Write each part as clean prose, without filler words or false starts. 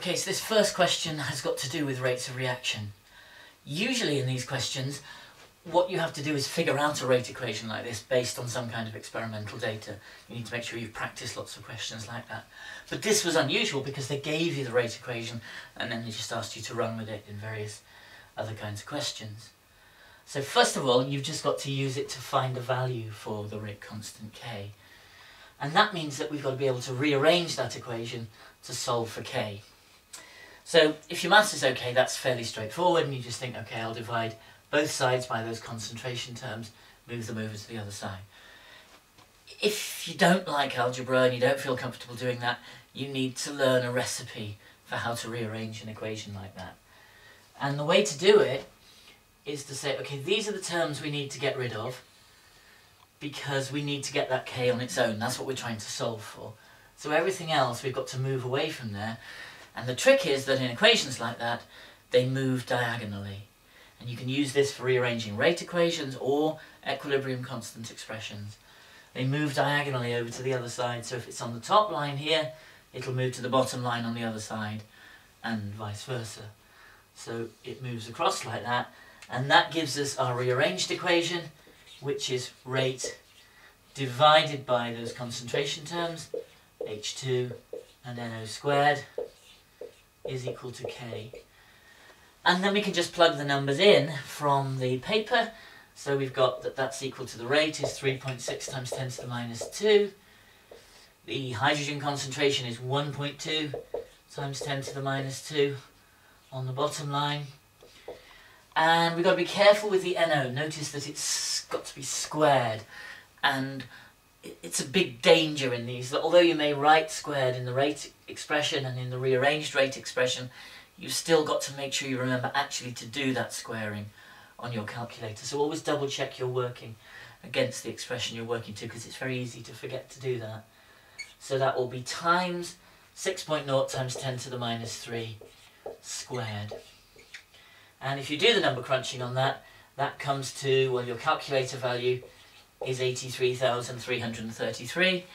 Okay, so this first question has got to do with rates of reaction. Usually in these questions, what you have to do is figure out a rate equation like this based on some kind of experimental data. You need to make sure you've practiced lots of questions like that. But this was unusual because they gave you the rate equation and then they just asked you to run with it in various other kinds of questions. So first of all, you've just got to use it to find a value for the rate constant k. And that means that we've got to be able to rearrange that equation to solve for k. So if your maths is okay, that's fairly straightforward, and you just think, okay, I'll divide both sides by those concentration terms, move them over to the other side. If you don't like algebra and you don't feel comfortable doing that, you need to learn a recipe for how to rearrange an equation like that. And the way to do it is to say, okay, these are the terms we need to get rid of because we need to get that k on its own. That's what we're trying to solve for. So everything else we've got to move away from there. And the trick is that in equations like that, they move diagonally. And you can use this for rearranging rate equations or equilibrium constant expressions. They move diagonally over to the other side, so if it's on the top line here, it'll move to the bottom line on the other side, and vice versa. So it moves across like that, and that gives us our rearranged equation, which is rate divided by those concentration terms, H2 and NO squared, is equal to k. And then we can just plug the numbers in from the paper. So we've got that that's equal to the rate is 3.6 times 10 to the minus 2. The hydrogen concentration is 1.2 times 10 to the minus 2 on the bottom line. And we've got to be careful with the NO. Notice that it's got to be squared. And it's a big danger in these, that although you may write squared in the rate expression and in the rearranged rate expression, you've still got to make sure you remember actually to do that squaring on your calculator. So always double check you're working against the expression you're working to, because it's very easy to forget to do that. So that will be times 6.0 times 10 to the minus 3 squared. And if you do the number crunching on that, that comes to, well, your calculator value is 83,333,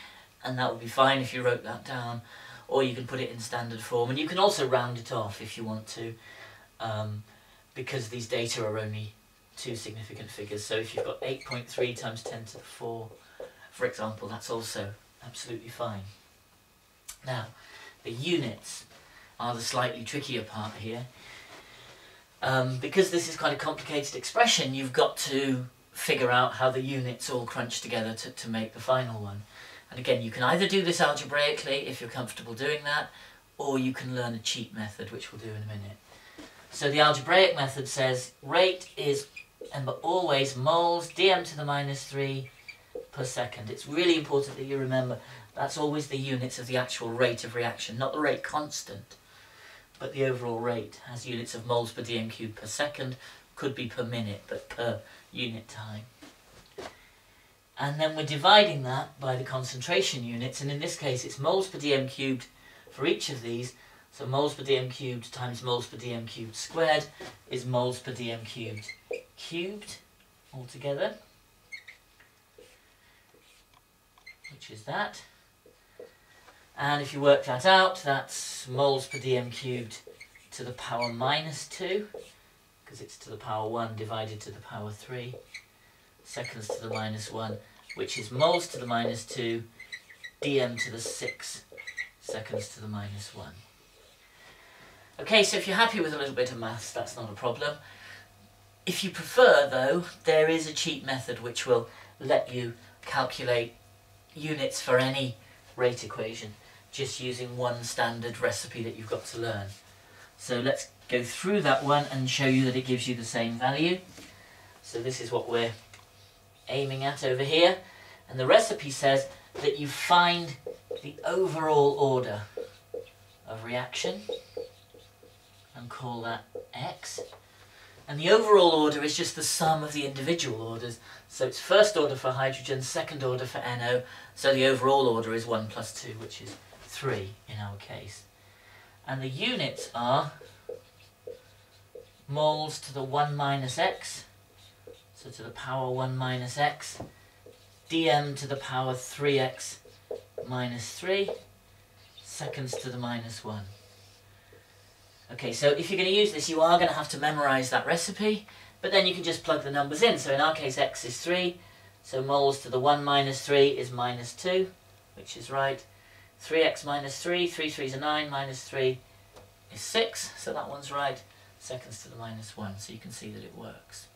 and that would be fine if you wrote that down, or you can put it in standard form, and you can also round it off if you want to, because these data are only two significant figures. So if you've got 8.3 times 10 to the 4, for example, that's also absolutely fine. Now, the units are the slightly trickier part here. Because this is quite a complicated expression, you've got to figure out how the units all crunch together to make the final one. And again, you can either do this algebraically if you're comfortable doing that, or you can learn a cheat method, which we'll do in a minute. So the algebraic method says rate is, remember, always moles dm to the minus 3 per second. It's really important that you remember that's always the units of the actual rate of reaction, not the rate constant, but the overall rate has units of moles per dm cubed per second, could be per minute, but per unit time. And then we're dividing that by the concentration units, and in this case it's moles per dm cubed for each of these. So moles per dm cubed times moles per dm cubed squared is moles per dm cubed altogether, which is that. And if you work that out, that's moles per dm cubed to the power minus 2, because it's to the power 1 divided to the power 3, seconds to the minus 1, which is moles to the minus 2, dm to the 6, seconds to the minus 1. Okay, so if you're happy with a little bit of maths, that's not a problem. If you prefer, though, there is a cheat method which will let you calculate units for any rate equation, just using one standard recipe that you've got to learn. So let's go through that one and show you that it gives you the same value. So this is what we're aiming at over here, and the recipe says that you find the overall order of reaction and call that x, and the overall order is just the sum of the individual orders. So it's first order for hydrogen, second order for NO, so the overall order is 1 plus 2, which is 3 in our case. And the units are moles to the 1 minus x, so to the power 1 minus x, dm to the power 3x minus 3, seconds to the minus 1. Okay, so if you're going to use this, you are going to have to memorise that recipe, but then you can just plug the numbers in. So in our case, x is 3, so moles to the 1 minus 3 is minus 2, which is right. 3x minus 3, 3 3s are 9, minus 3 is 6, so that one's right. Seconds to the minus 1, so you can see that it works.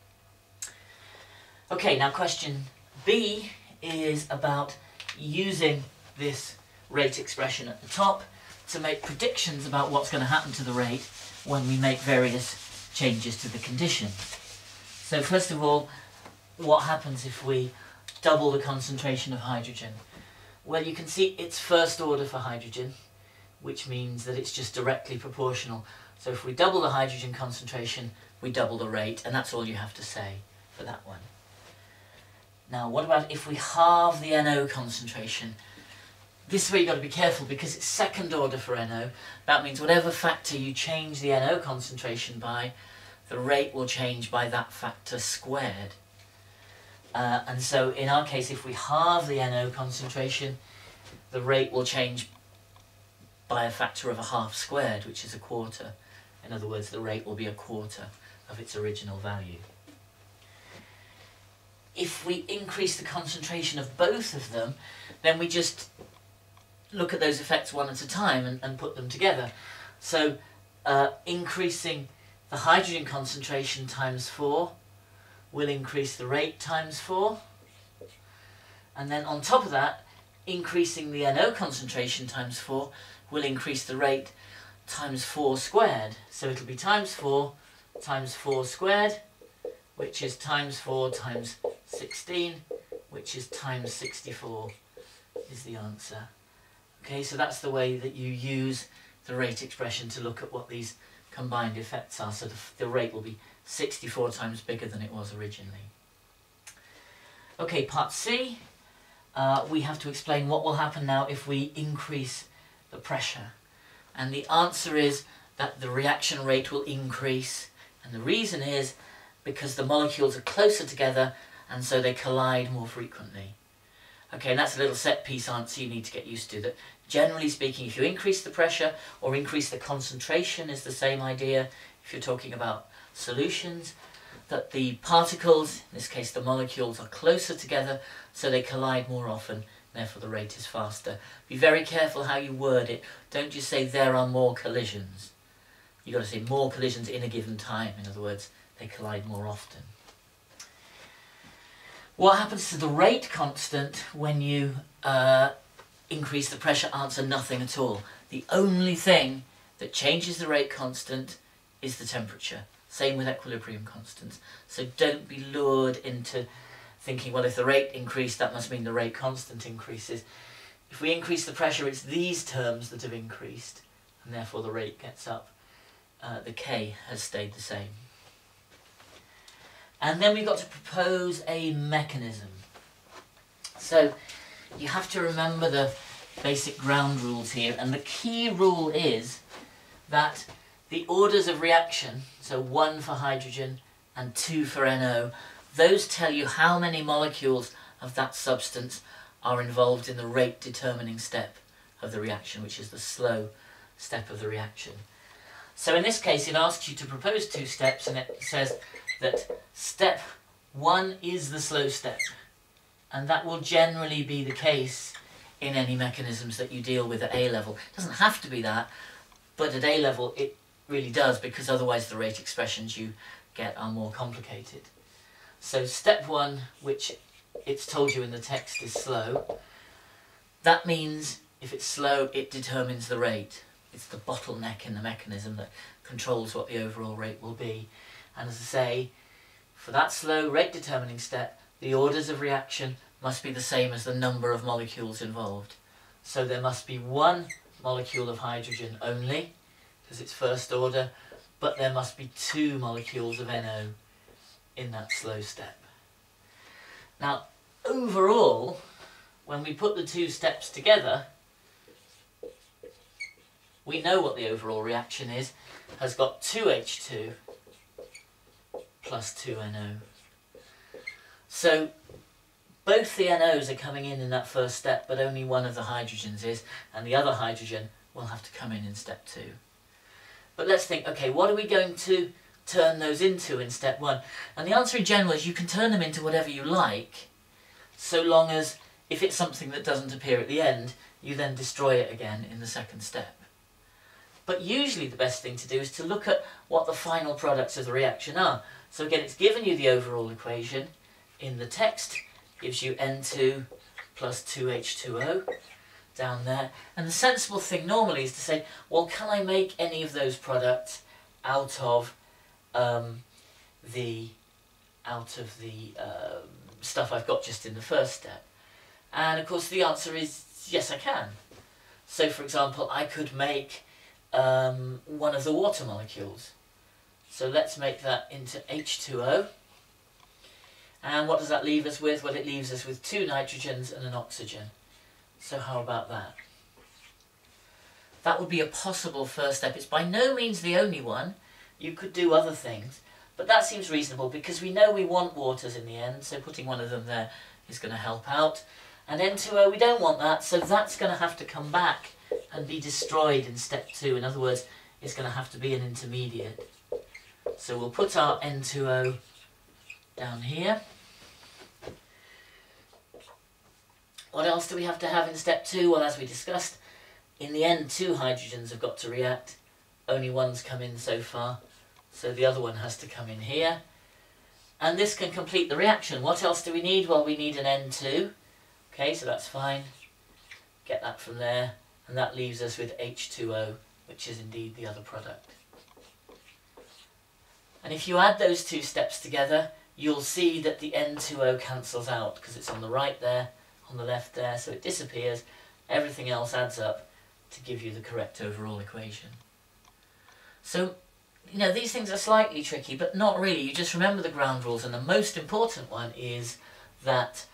Okay, now question B is about using this rate expression at the top to make predictions about what's going to happen to the rate when we make various changes to the condition. So first of all, what happens if we double the concentration of hydrogen? Well, you can see it's first order for hydrogen, which means that it's just directly proportional. So if we double the hydrogen concentration, we double the rate, and that's all you have to say for that one. Now, what about if we halve the NO concentration? This is where you've got to be careful because it's second order for NO. That means whatever factor you change the NO concentration by, the rate will change by that factor squared. And so in our case, if we halve the NO concentration, the rate will change by a factor of a half squared, which is a quarter. In other words, the rate will be a quarter of its original value. If we increase the concentration of both of them, then we just look at those effects one at a time and put them together. So increasing the hydrogen concentration times 4 will increase the rate times 4. And then on top of that, increasing the NO concentration times 4 will increase the rate times 4 squared. So it'll be times 4 squared, which is times 4 times 16, which is times 64 is the answer. Okay, so that's the way that you use the rate expression to look at what these combined effects are. So the rate will be 64 times bigger than it was originally. Okay, part C, we have to explain what will happen now if we increase the pressure. And the answer is that the reaction rate will increase, and the reason is because the molecules are closer together and so they collide more frequently. Okay, and that's a little set piece answer you need to get used to, that generally speaking, if you increase the pressure or increase the concentration is the same idea if you're talking about solutions, that the particles, in this case the molecules, are closer together so they collide more often, therefore the rate is faster. Be very careful how you word it. Don't just say there are more collisions. You've got to say more collisions in a given time. In other words, they collide more often. What happens to the rate constant when you increase the pressure? Answer: nothing at all. The only thing that changes the rate constant is the temperature. Same with equilibrium constants. So don't be lured into thinking, well, if the rate increased, that must mean the rate constant increases. If we increase the pressure, it's these terms that have increased, and therefore the rate gets up. The K has stayed the same. And then we've got to propose a mechanism. So you have to remember the basic ground rules here, and the key rule is that the orders of reaction, so 1 for hydrogen and 2 for NO, those tell you how many molecules of that substance are involved in the rate determining step of the reaction, which is the slow step of the reaction. So in this case it asks you to propose 2 steps, and it says that step 1 is the slow step, and that will generally be the case in any mechanisms that you deal with at A level. It doesn't have to be that, but at A level it really does, because otherwise the rate expressions you get are more complicated. So step 1, which it's told you in the text is slow, that means if it's slow it determines the rate. It's the bottleneck in the mechanism that controls what the overall rate will be. And as I say, for that slow rate determining step, the orders of reaction must be the same as the number of molecules involved. So there must be 1 molecule of hydrogen only, because it's first order, but there must be 2 molecules of NO in that slow step. Now, overall, when we put the 2 steps together, we know what the overall reaction is. Has got 2H2 plus 2NO. So both the NOs are coming in that first step, but only one of the hydrogens is, and the other hydrogen will have to come in step 2. But let's think, okay, what are we going to turn those into in step 1? And the answer in general is you can turn them into whatever you like, so long as, if it's something that doesn't appear at the end, you then destroy it again in the second step. But usually the best thing to do is to look at what the final products of the reaction are. So again, it's given you the overall equation in the text, gives you N2 plus 2H2O down there. And the sensible thing normally is to say, well, can I make any of those products out of the stuff I've got just in the first step? And of course the answer is yes, I can. So for example, I could make one of the water molecules. So let's make that into H2O. And what does that leave us with? Well, it leaves us with 2 nitrogens and an oxygen. So how about that? That would be a possible first step. It's by no means the only one. You could do other things, but that seems reasonable because we know we want waters in the end, so putting one of them there is going to help out. And N2O, we don't want that, so that's going to have to come back and be destroyed in step 2. In other words, it's going to have to be an intermediate. So we'll put our N2O down here. What else do we have to have in step 2? Well, as we discussed, in the end 2 hydrogens have got to react. Only one's come in so far, so the other one has to come in here. And this can complete the reaction. What else do we need? Well, we need an N2. Okay, so that's fine. Get that from there, and that leaves us with H2O, which is indeed the other product. And if you add those 2 steps together, you'll see that the N2O cancels out because it's on the right there, on the left there, so it disappears. Everything else adds up to give you the correct overall equation. So, you know, these things are slightly tricky, but not really. You just remember the ground rules, and the most important one is that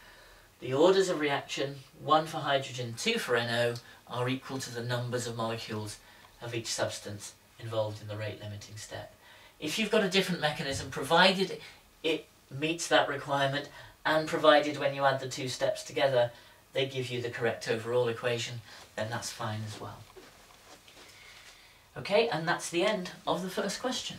the orders of reaction, 1 for hydrogen, 2 for NO, are equal to the numbers of molecules of each substance involved in the rate limiting step. If you've got a different mechanism, provided it meets that requirement, and provided when you add the 2 steps together they give you the correct overall equation, then that's fine as well. Okay, and that's the end of the first question.